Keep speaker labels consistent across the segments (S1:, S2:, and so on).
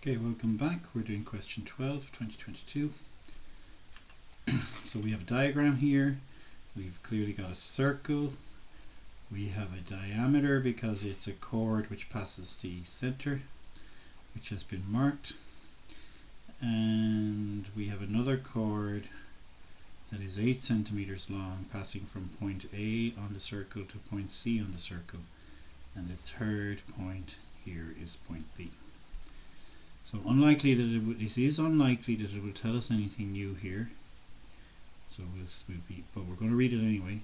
S1: Okay, welcome back. We're doing question 12, 2022. So we have a diagram here. We've clearly got a circle. We have a diameter because it's a chord which passes the center, which has been marked. And we have another chord that is 8 centimeters long, passing from point A on the circle to point C on the circle. And the third point here is point B. So unlikely that it is unlikely that it will tell us anything new here. So but we're going to read it anyway.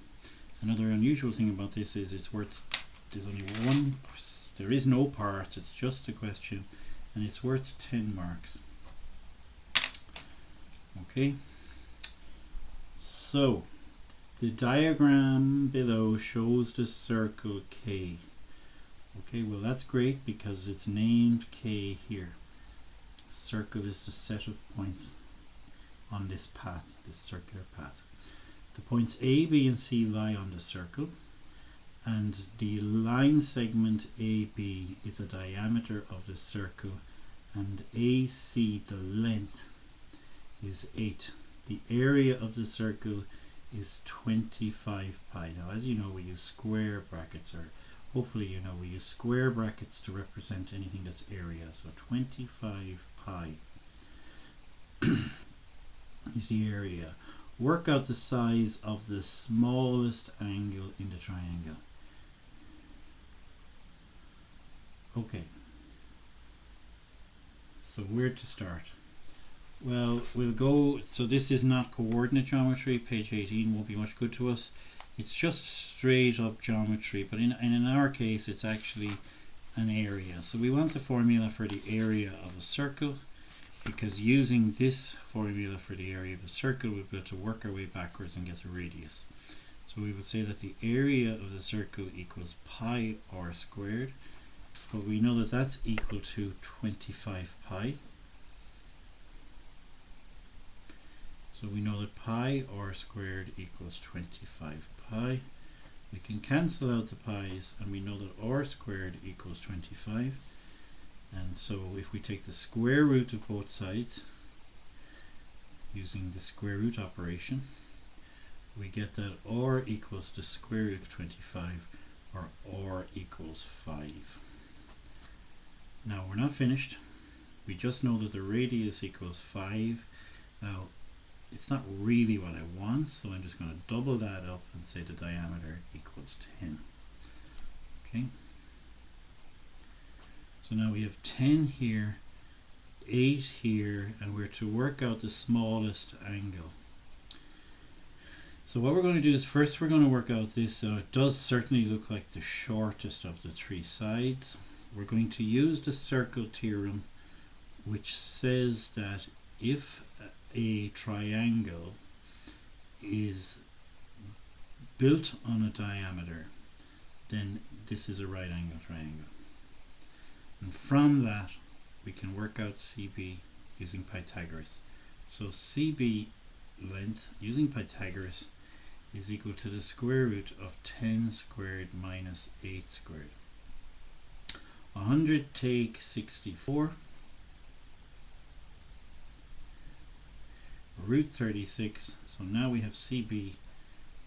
S1: Another unusual thing about this is there's only one, there is no parts, it's just a question, and it's worth 10 marks. Okay, so the diagram below shows the circle K. Okay, well that's great because it's named K here. Circle is the set of points on this path, this circular path. The points A, B and C lie on the circle, and the line segment AB is the diameter of the circle, and AC, the length, is 8. The area of the circle is 25 pi. Now as you know, we use square brackets, or hopefully you know we use square brackets to represent anything that's area. So 25 pi is the area. Work out the size of the smallest angle in the triangle. Okay, so where to start? Well, we'll go, so this is not coordinate geometry, page 18 won't be much good to us. It's just straight up geometry, but in our case it's actually an area. So we want the formula for the area of a circle, because using this formula for the area of a circle we'll be able to work our way backwards and get the radius. So we would say that the area of the circle equals pi r squared, but we know that that's equal to 25 pi. So we know that pi r squared equals 25 pi. We can cancel out the pi's, and we know that r squared equals 25. And so if we take the square root of both sides, using the square root operation, we get that r equals the square root of 25, or r equals 5. Now we're not finished. We just know that the radius equals 5. Now it's not really what I want, so I'm just going to double that up and say the diameter equals 10. Okay. So now we have 10 here, 8 here, and we're to work out the smallest angle. So what we're going to do is first we're going to work out this, so it does certainly look like the shortest of the 3 sides. We're going to use the circle theorem, which says that if a triangle is built on a diameter, then this is a right angle triangle. And from that we can work out CB using Pythagoras. So CB length using Pythagoras is equal to the square root of 10 squared minus 8 squared. 100 take 64. Root 36. So now we have CB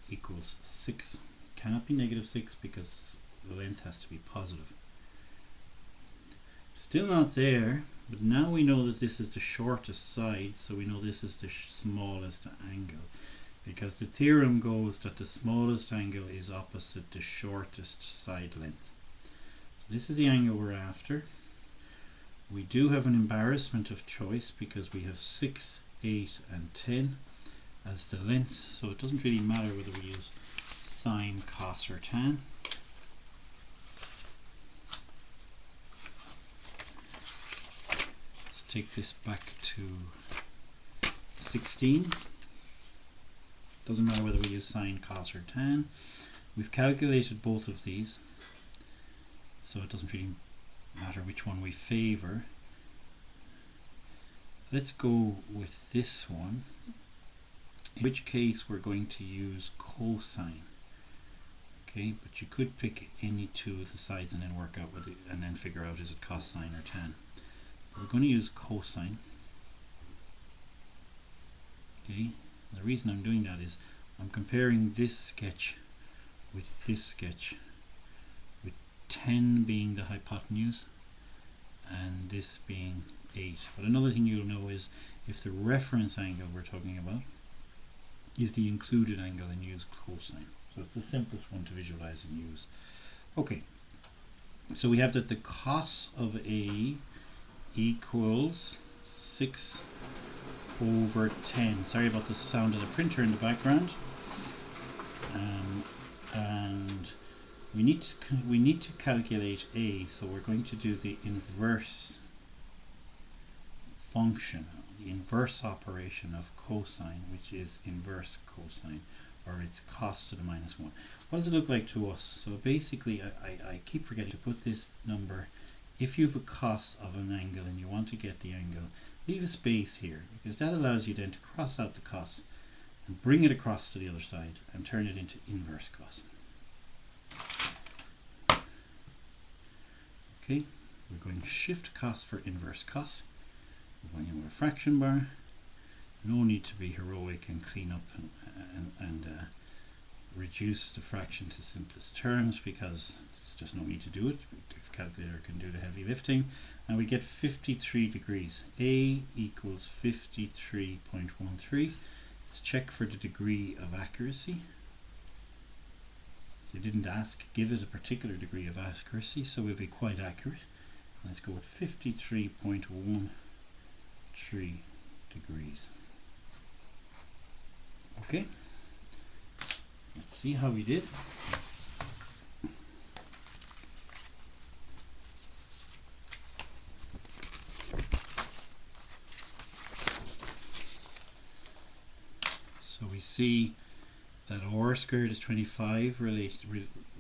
S1: equals 6. Cannot be negative 6 because the length has to be positive. Still not there, but now we know that this is the shortest side, so we know this is the smallest angle, because the theorem goes that the smallest angle is opposite the shortest side length. So this is the angle we're after. We do have an embarrassment of choice because we have 6, 8 and 10 as the lengths, so it doesn't really matter whether we use sine, cos or tan. Take this back to 16. Doesn't matter whether we use sine, cos or tan. We've calculated both of these, so it doesn't really matter which one we favor. Let's go with this one, in which case we're going to use cosine. Okay, but you could pick any two of the sides and then work out whether, and then figure out is it cosine or tan. We're going to use cosine. Okay, the reason I'm doing that is I'm comparing this sketch with this sketch, with 10 being the hypotenuse and this being 8. But another thing you'll know is if the reference angle we're talking about is the included angle, and use cosine. So it's the simplest one to visualize and use. Okay, so we have that the cos of A equals 6 over 10. Sorry about the sound of the printer in the background. And we need to calculate A, so we're going to do the inverse function, the inverse operation of cosine, which is inverse cosine, or it's cos to the minus 1. What does it look like to us? So basically, I keep forgetting to put this number. If you have a cos of an angle and you want to get the angle, leave a space here, because that allows you then to cross out the cos and bring it across to the other side and turn it into inverse cos. Okay, we're going shift cos for inverse cos. We're going in with a fraction bar. No need to be heroic and clean up and reduce the fraction to simplest terms, because there's just no need to do it. The calculator can do the heavy lifting. And we get 53 degrees. A equals 53.13. Let's check for the degree of accuracy. They didn't ask, give it a particular degree of accuracy, so we'll be quite accurate. Let's go with 53.13 degrees. Okay, let's see how we did. So we see that r squared is 25,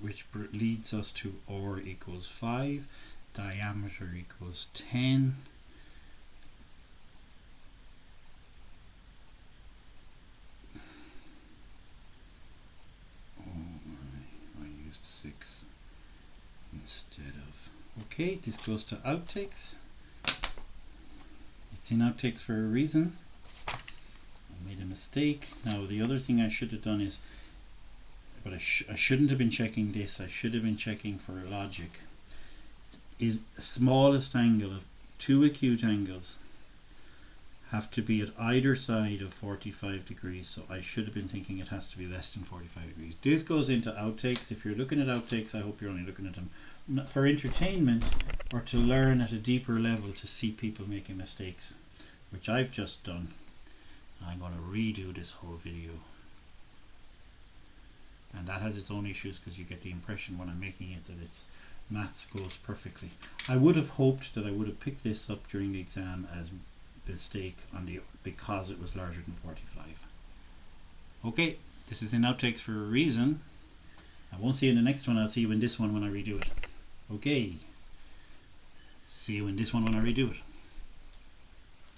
S1: which leads us to r equals 5, diameter equals 10, I used 6 instead of. Okay, this goes to outtakes. It's in outtakes for a reason. I made a mistake. Now the other thing I should have done is, but I shouldn't have been checking this, I should have been checking for logic. Is the smallest angle of two acute angles have to be at either side of 45 degrees, so I should have been thinking it has to be less than 45 degrees. This goes into outtakes. If you're looking at outtakes, I hope you're only looking at them for entertainment or to learn at a deeper level, to see people making mistakes, which I've just done. I'm going to redo this whole video, and that has its own issues, because you get the impression when I'm making it that its maths goes perfectly. I would have hoped that I would have picked this up during the exam as mistake because it was larger than 45. Okay, this is in outtakes for a reason. I won't see you in the next one. I'll see you in this one when I redo it. Okay, see you in this one when I redo it.